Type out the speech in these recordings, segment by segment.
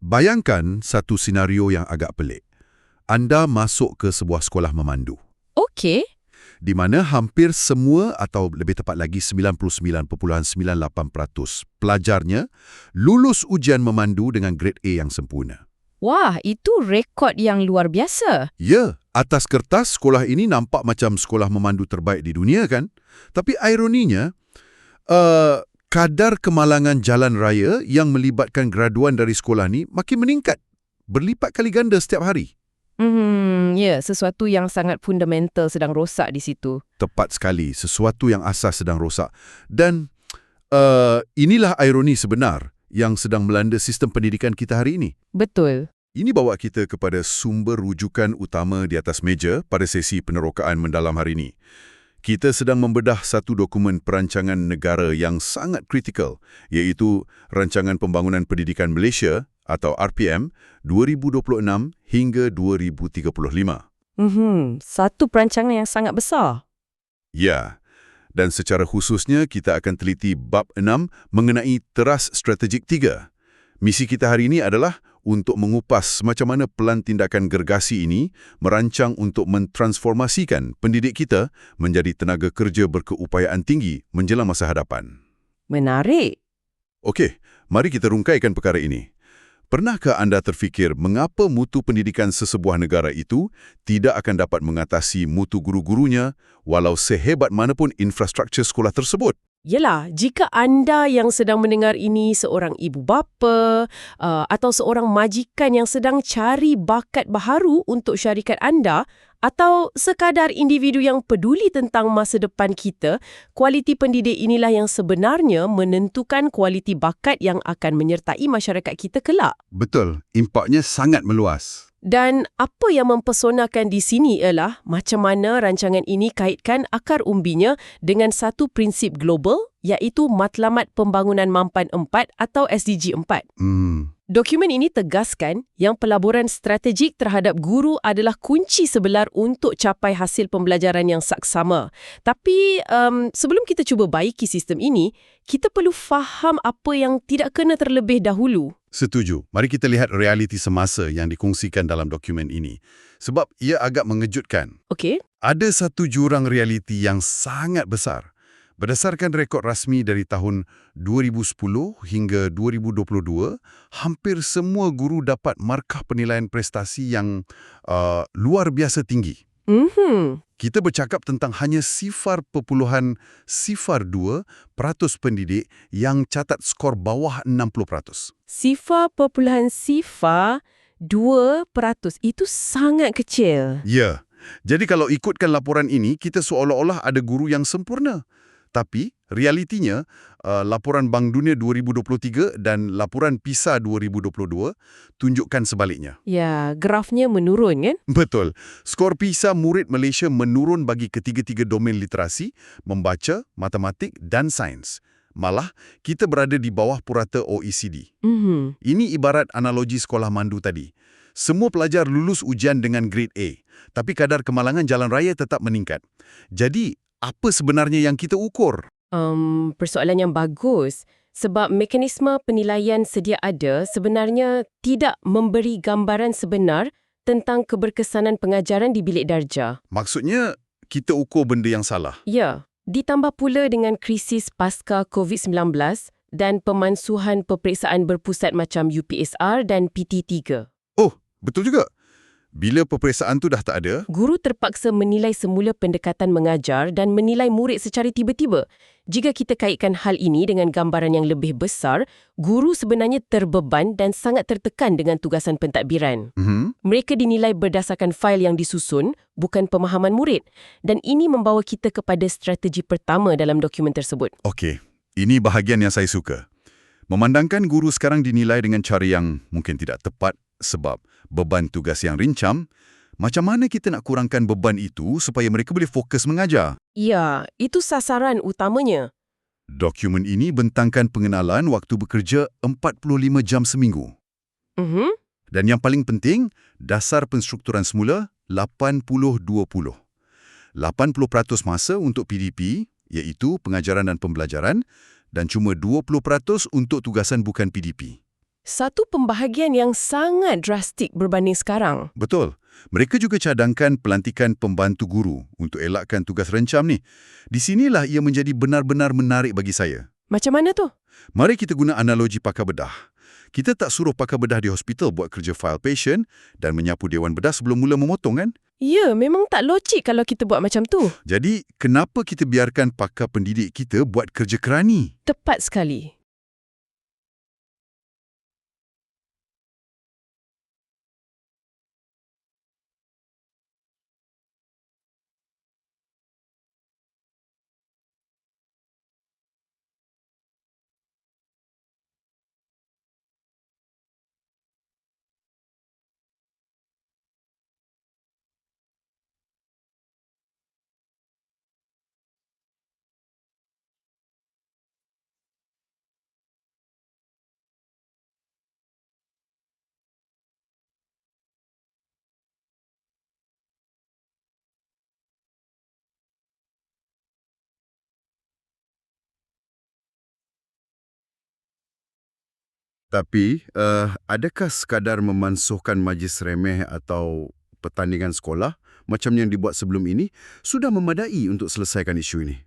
Bayangkan satu senario yang agak pelik. Anda masuk ke sebuah sekolah memandu, Okey. di mana hampir semua atau lebih tepat lagi 99.98% pelajarnya lulus ujian memandu dengan grade A yang sempurna. Wah, itu rekod yang luar biasa. Ya, atas kertas sekolah ini nampak macam sekolah memandu terbaik di dunia kan? Tapi ironinya, kadar kemalangan jalan raya yang melibatkan graduan dari sekolah ni makin meningkat, berlipat kali ganda setiap hari. Ya, sesuatu yang sangat fundamental sedang rosak di situ. Tepat sekali, sesuatu yang asas sedang rosak. Dan inilah ironi sebenar yang sedang melanda sistem pendidikan kita hari ini. Betul. Ini bawa kita kepada sumber rujukan utama di atas meja pada sesi penerokaan mendalam hari ini. Kita sedang membedah satu dokumen perancangan negara yang sangat kritikal, iaitu Rancangan Pembangunan Pendidikan Malaysia atau RPM 2026 hingga 2035. Satu perancangan yang sangat besar. Ya, dan secara khususnya kita akan teliti bab 6 mengenai teras strategik 3. Misi kita hari ini adalah untuk mengupas macam mana pelan tindakan gergasi ini merancang untuk mentransformasikan pendidik kita menjadi tenaga kerja berkeupayaan tinggi menjelang masa hadapan. Menarik. Okey, mari kita rungkaikan perkara ini. Pernahkah anda terfikir mengapa mutu pendidikan sesebuah negara itu tidak akan dapat mengatasi mutu guru-gurunya walau sehebat manapun infrastruktur sekolah tersebut? Yelah, jika anda yang sedang mendengar ini seorang ibu bapa atau seorang majikan yang sedang cari bakat baharu untuk syarikat anda atau sekadar individu yang peduli tentang masa depan kita, kualiti pendidik inilah yang sebenarnya menentukan kualiti bakat yang akan menyertai masyarakat kita kelak. Betul, impaknya sangat meluas. Dan apa yang mempesonakan di sini ialah macam mana rancangan ini kaitkan akar umbinya dengan satu prinsip global, iaitu Matlamat Pembangunan Mampan 4 atau SDG 4. Dokumen ini tegaskan yang pelaburan strategik terhadap guru adalah kunci sebenar untuk capai hasil pembelajaran yang saksama. Tapi sebelum kita cuba baiki sistem ini, kita perlu faham apa yang tidak kena terlebih dahulu. Setuju. Mari kita lihat realiti semasa yang dikongsikan dalam dokumen ini. Sebab ia agak mengejutkan. Okey. Ada satu jurang realiti yang sangat besar. Berdasarkan rekod rasmi dari tahun 2010 hingga 2022, hampir semua guru dapat markah penilaian prestasi yang luar biasa tinggi. Kita bercakap tentang hanya 0.02% pendidik yang catat skor bawah 60%. 0.02%, itu sangat kecil. Ya, jadi kalau ikutkan laporan ini, kita seolah-olah ada guru yang sempurna. Tapi realitinya, laporan Bank Dunia 2023 dan laporan PISA 2022 tunjukkan sebaliknya. Ya, grafnya menurun kan? Betul. Skor PISA murid Malaysia menurun bagi ketiga-tiga domen literasi, membaca, matematik dan sains. Malah, kita berada di bawah purata OECD. Ini ibarat analogi sekolah mandu tadi. Semua pelajar lulus ujian dengan grade A, tapi kadar kemalangan jalan raya tetap meningkat. Jadi, apa sebenarnya yang kita ukur? Persoalan yang bagus. Sebab mekanisme penilaian sedia ada sebenarnya tidak memberi gambaran sebenar tentang keberkesanan pengajaran di bilik darjah. Maksudnya, kita ukur benda yang salah. Ya, ditambah pula dengan krisis pasca COVID-19 dan pemansuhan peperiksaan berpusat macam UPSR dan PT3. Oh, betul juga. Bila peperiksaan tu dah tak ada, Guru terpaksa menilai semula pendekatan mengajar dan menilai murid secara tiba-tiba. Jika kita kaitkan hal ini dengan gambaran yang lebih besar, guru sebenarnya terbeban dan sangat tertekan dengan tugasan pentadbiran. Mereka dinilai berdasarkan fail yang disusun, bukan pemahaman murid. Dan ini membawa kita kepada strategi pertama dalam dokumen tersebut. okey, ini bahagian yang saya suka. Memandangkan guru sekarang dinilai dengan cara yang mungkin tidak tepat sebab beban tugas yang rincam, macam mana kita nak kurangkan beban itu supaya mereka boleh fokus mengajar? Ya, itu sasaran utamanya. Dokumen ini bentangkan pengenalan waktu bekerja 45 jam seminggu. Dan yang paling penting, dasar penstrukturan semula 80-20. 80% masa untuk PDP, iaitu pengajaran dan pembelajaran, dan cuma 20% untuk tugasan bukan PDP. Satu pembahagian yang sangat drastik berbanding sekarang. Betul. Mereka juga cadangkan pelantikan pembantu guru untuk elakkan tugas rencam ni. Di sinilah ia menjadi benar-benar menarik bagi saya. Macam mana tu? Mari kita guna analogi pakar bedah. Kita tak suruh pakar bedah di hospital buat kerja file patient dan menyapu dewan bedah sebelum mula memotong kan? Ya, memang tak logik kalau kita buat macam tu. Jadi, kenapa kita biarkan pakar pendidik kita buat kerja kerani? Tepat sekali. Tapi, adakah sekadar memansuhkan majlis remeh atau pertandingan sekolah macam yang dibuat sebelum ini sudah memadai untuk selesaikan isu ini?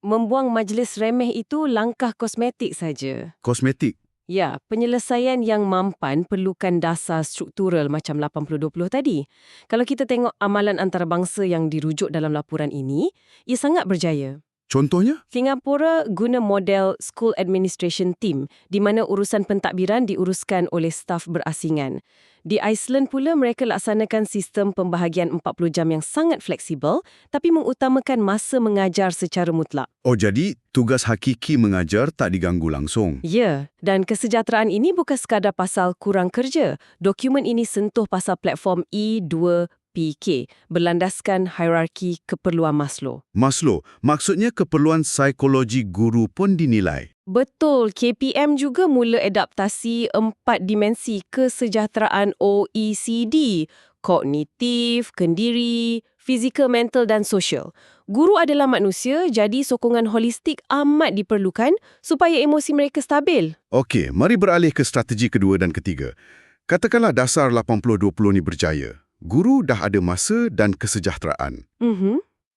Membuang majlis remeh itu langkah kosmetik saja. Kosmetik. Ya, penyelesaian yang mampan perlukan dasar struktural macam 80-20 tadi. Kalau kita tengok amalan antarabangsa yang dirujuk dalam laporan ini, ia sangat berjaya. Contohnya? Singapura guna model School Administration Team di mana urusan pentadbiran diuruskan oleh staf berasingan. Di Iceland pula mereka laksanakan sistem pembahagian 40 jam yang sangat fleksibel tapi mengutamakan masa mengajar secara mutlak. Oh, jadi tugas hakiki mengajar tak diganggu langsung. Ya, dan kesejahteraan ini bukan sekadar pasal kurang kerja. Dokumen ini sentuh pasal platform E2PK berlandaskan hierarki keperluan Maslow. Maslow, maksudnya keperluan psikologi guru pun dinilai. Betul, KPM juga mula adaptasi 4 dimensi kesejahteraan OECD, kognitif, kendiri, fizikal, mental dan sosial. Guru adalah manusia, jadi sokongan holistik amat diperlukan supaya emosi mereka stabil. Okey, mari beralih ke strategi kedua dan ketiga. Katakanlah dasar 80-20 ni berjaya. Guru dah ada masa dan kesejahteraan.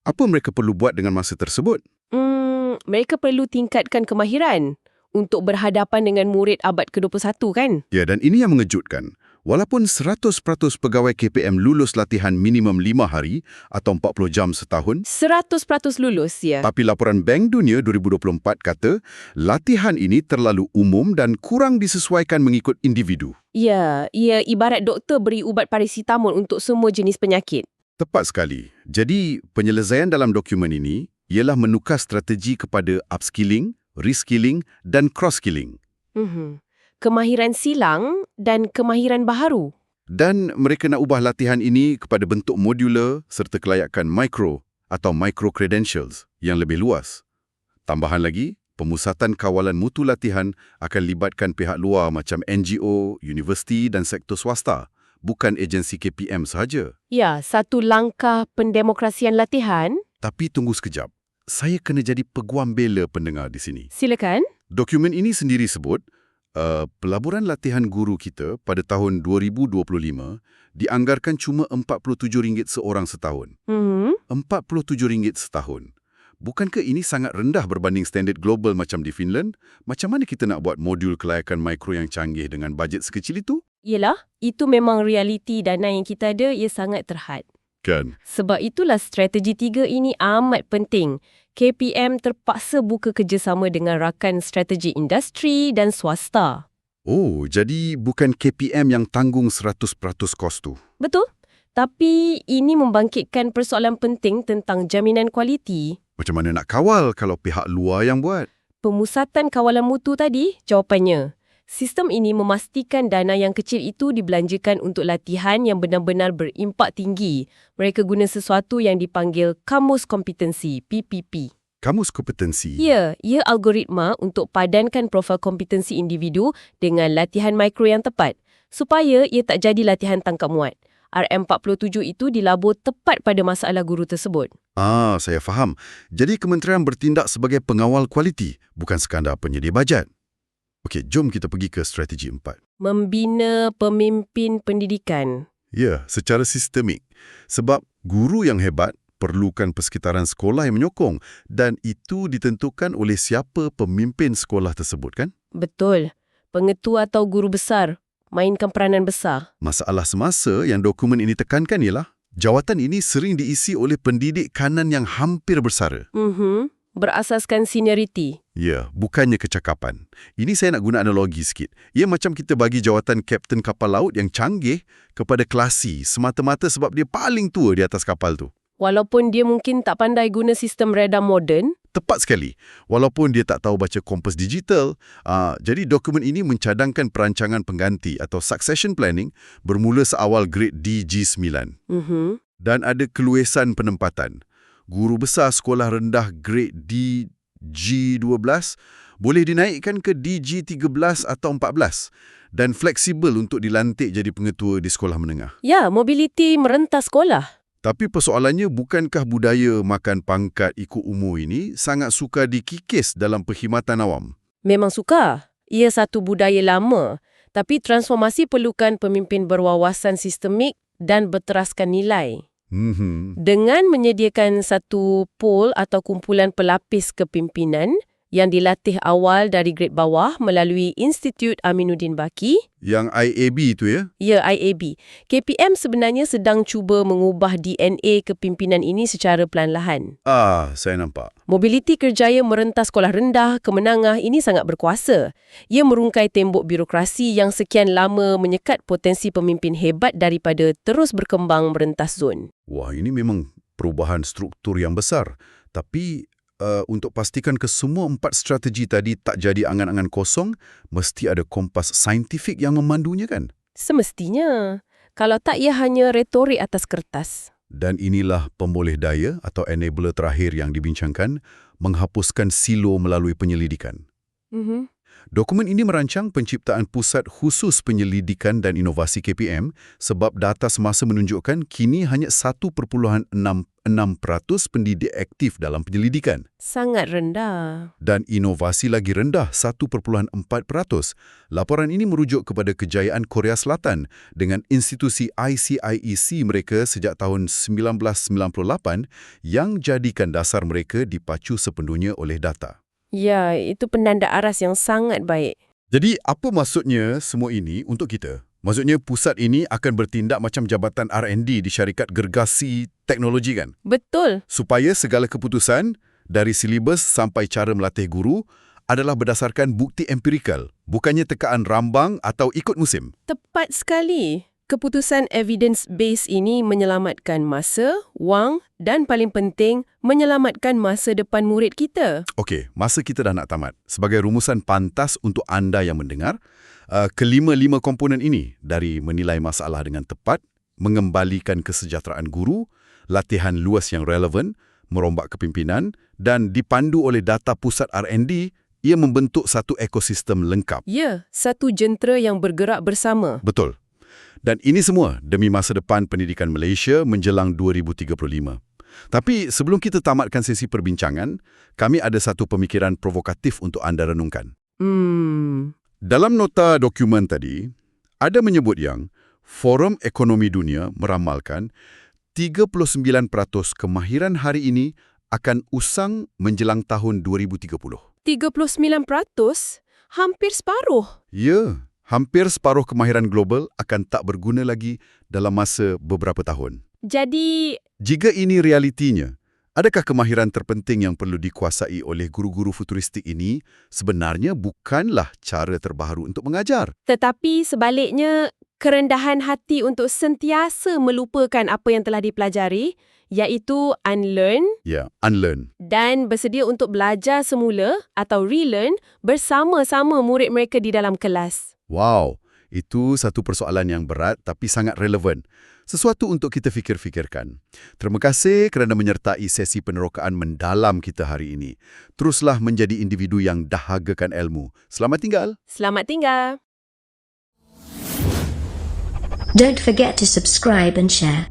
Apa mereka perlu buat dengan masa tersebut? Mereka perlu tingkatkan kemahiran untuk berhadapan dengan murid abad ke-21 kan? Ya, dan ini yang mengejutkan. Walaupun 100% pegawai KPM lulus latihan minimum 5 hari atau 40 jam setahun, 100% lulus, ya. tapi laporan Bank Dunia 2024 kata latihan ini terlalu umum dan kurang disesuaikan mengikut individu. Ya, ia ibarat doktor beri ubat paracetamol untuk semua jenis penyakit. Tepat sekali. Jadi, penyelesaian dalam dokumen ini ialah menukar strategi kepada upskilling, reskilling dan cross-skilling. Kemahiran silang dan kemahiran baharu. Dan mereka nak ubah latihan ini kepada bentuk modular serta kelayakan micro atau micro-credentials yang lebih luas. Tambahan lagi, pemusatan kawalan mutu latihan akan libatkan pihak luar macam NGO, universiti dan sektor swasta, bukan agensi KPM sahaja. Ya, satu langkah pendemokrasian latihan. Tapi tunggu sekejap. Saya kena jadi peguam bela pendengar di sini. Silakan. Dokumen ini sendiri sebut, pelaburan latihan guru kita pada tahun 2025 dianggarkan cuma RM47 seorang setahun. RM47 setahun. Bukankah ini sangat rendah berbanding standard global macam di Finland? Macam mana kita nak buat modul kelayakan mikro yang canggih dengan bajet sekecil itu? Yelah, itu memang realiti dana yang kita ada, ia sangat terhad. Kan? Sebab itulah strategi 3 ini amat penting. KPM terpaksa buka kerjasama dengan rakan strategi industri dan swasta. Oh, jadi bukan KPM yang tanggung 100% kos tu. Betul. Tapi ini membangkitkan persoalan penting tentang jaminan kualiti. Macam mana nak kawal kalau pihak luar yang buat? Pemusatan kawalan mutu tadi, jawapannya. Sistem ini memastikan dana yang kecil itu dibelanjakan untuk latihan yang benar-benar berimpak tinggi. Mereka guna sesuatu yang dipanggil Kamus Kompetensi, PPP. Kamus kompetensi? Ya, ia algoritma untuk padankan profil kompetensi individu dengan latihan mikro yang tepat, supaya ia tak jadi latihan tangkap muat. RM47 itu dilabur tepat pada masalah guru tersebut. Saya faham. Jadi kementerian bertindak sebagai pengawal kualiti, bukan sekadar penyedia bajet. Okey, jom kita pergi ke strategi 4. Membina pemimpin pendidikan. Ya, secara sistemik. Sebab guru yang hebat perlukan persekitaran sekolah yang menyokong dan itu ditentukan oleh siapa pemimpin sekolah tersebut, kan? Betul. Pengetua atau guru besar mainkan peranan besar. Masalah semasa yang dokumen ini tekankan ialah jawatan ini sering diisi oleh pendidik kanan yang hampir bersara. Berasaskan senioriti. Ya, bukannya kecakapan. Ini saya nak guna analogi sikit. Ia macam kita bagi jawatan kapten kapal laut yang canggih kepada kelasi semata-mata sebab dia paling tua di atas kapal tu. Walaupun dia mungkin tak pandai guna sistem radar moden. Tepat sekali. Walaupun dia tak tahu baca kompas digital. Jadi dokumen ini mencadangkan perancangan pengganti atau succession planning bermula seawal grade DG9. Dan ada keluesan penempatan. Guru besar sekolah rendah grade DG12 boleh dinaikkan ke DG13 atau 14 dan fleksibel untuk dilantik jadi pengetua di sekolah menengah. Ya, mobiliti merentas sekolah. Tapi persoalannya bukankah budaya makan pangkat ikut umur ini sangat suka dikikis dalam perkhidmatan awam? Memang suka. Ia satu budaya lama. Tapi transformasi perlukan pemimpin berwawasan sistemik dan berteraskan nilai. Dengan menyediakan satu pool atau kumpulan pelapis kepimpinan yang dilatih awal dari grade bawah melalui Institut Aminuddin Baki. Yang IAB tu ya? Ya, IAB. KPM sebenarnya sedang cuba mengubah DNA kepimpinan ini secara perlahan. Saya nampak. Mobiliti kerjaya merentas sekolah rendah ke menengah ini sangat berkuasa. Ia merungkai tembok birokrasi yang sekian lama menyekat potensi pemimpin hebat daripada terus berkembang merentas zon. Wah, ini memang perubahan struktur yang besar. Tapi untuk pastikan kesemua 4 strategi tadi tak jadi angan-angan kosong, mesti ada kompas saintifik yang memandunya, kan? Semestinya. Kalau tak, ia hanya retorik atas kertas. Dan inilah pemboleh daya atau enabler terakhir yang dibincangkan, menghapuskan silo melalui penyelidikan. Dokumen ini merancang penciptaan Pusat Khusus Penyelidikan dan Inovasi KPM sebab data semasa menunjukkan kini hanya 1.66% pendidik aktif dalam penyelidikan. Sangat rendah. Dan inovasi lagi rendah, 1.4%. Laporan ini merujuk kepada kejayaan Korea Selatan dengan institusi ICIEC mereka sejak tahun 1998 yang jadikan dasar mereka dipacu sepenuhnya oleh data. Ya, itu penanda aras yang sangat baik. Jadi, apa maksudnya semua ini untuk kita? Maksudnya pusat ini akan bertindak macam jabatan R&D di syarikat gergasi teknologi, kan? Betul. Supaya segala keputusan, dari silibus sampai cara melatih guru, adalah berdasarkan bukti empirikal, bukannya tekaan rambang atau ikut musim. Tepat sekali. Keputusan evidence-based ini menyelamatkan masa, wang dan paling penting, menyelamatkan masa depan murid kita. Okey, masa kita dah nak tamat. Sebagai rumusan pantas untuk anda yang mendengar, kelima-lima komponen ini dari menilai masalah dengan tepat, mengembalikan kesejahteraan guru, latihan luas yang relevan, merombak kepimpinan dan dipandu oleh data pusat R&D, ia membentuk satu ekosistem lengkap. Ya, satu jentera yang bergerak bersama. Betul. Dan ini semua demi masa depan pendidikan Malaysia menjelang 2035. Tapi sebelum kita tamatkan sesi perbincangan, kami ada satu pemikiran provokatif untuk anda renungkan. Dalam nota dokumen tadi, ada menyebut yang Forum Ekonomi Dunia meramalkan 39% kemahiran hari ini akan usang menjelang tahun 2030. 39%? Hampir separuh. Ya. Hampir separuh kemahiran global akan tak berguna lagi dalam masa beberapa tahun. Jadi, jika ini realitinya, adakah kemahiran terpenting yang perlu dikuasai oleh guru-guru futuristik ini sebenarnya bukanlah cara terbaharu untuk mengajar? Tetapi sebaliknya, kerendahan hati untuk sentiasa melupakan apa yang telah dipelajari, iaitu unlearn. Ya, unlearn. Dan bersedia untuk belajar semula atau relearn bersama-sama murid mereka di dalam kelas. Wow, itu satu persoalan yang berat tapi sangat relevan. Sesuatu untuk kita fikir-fikirkan. Terima kasih kerana menyertai sesi penerokaan mendalam kita hari ini. Teruslah menjadi individu yang dahagakan ilmu. Selamat tinggal. Selamat tinggal. Don't forget to subscribe and share.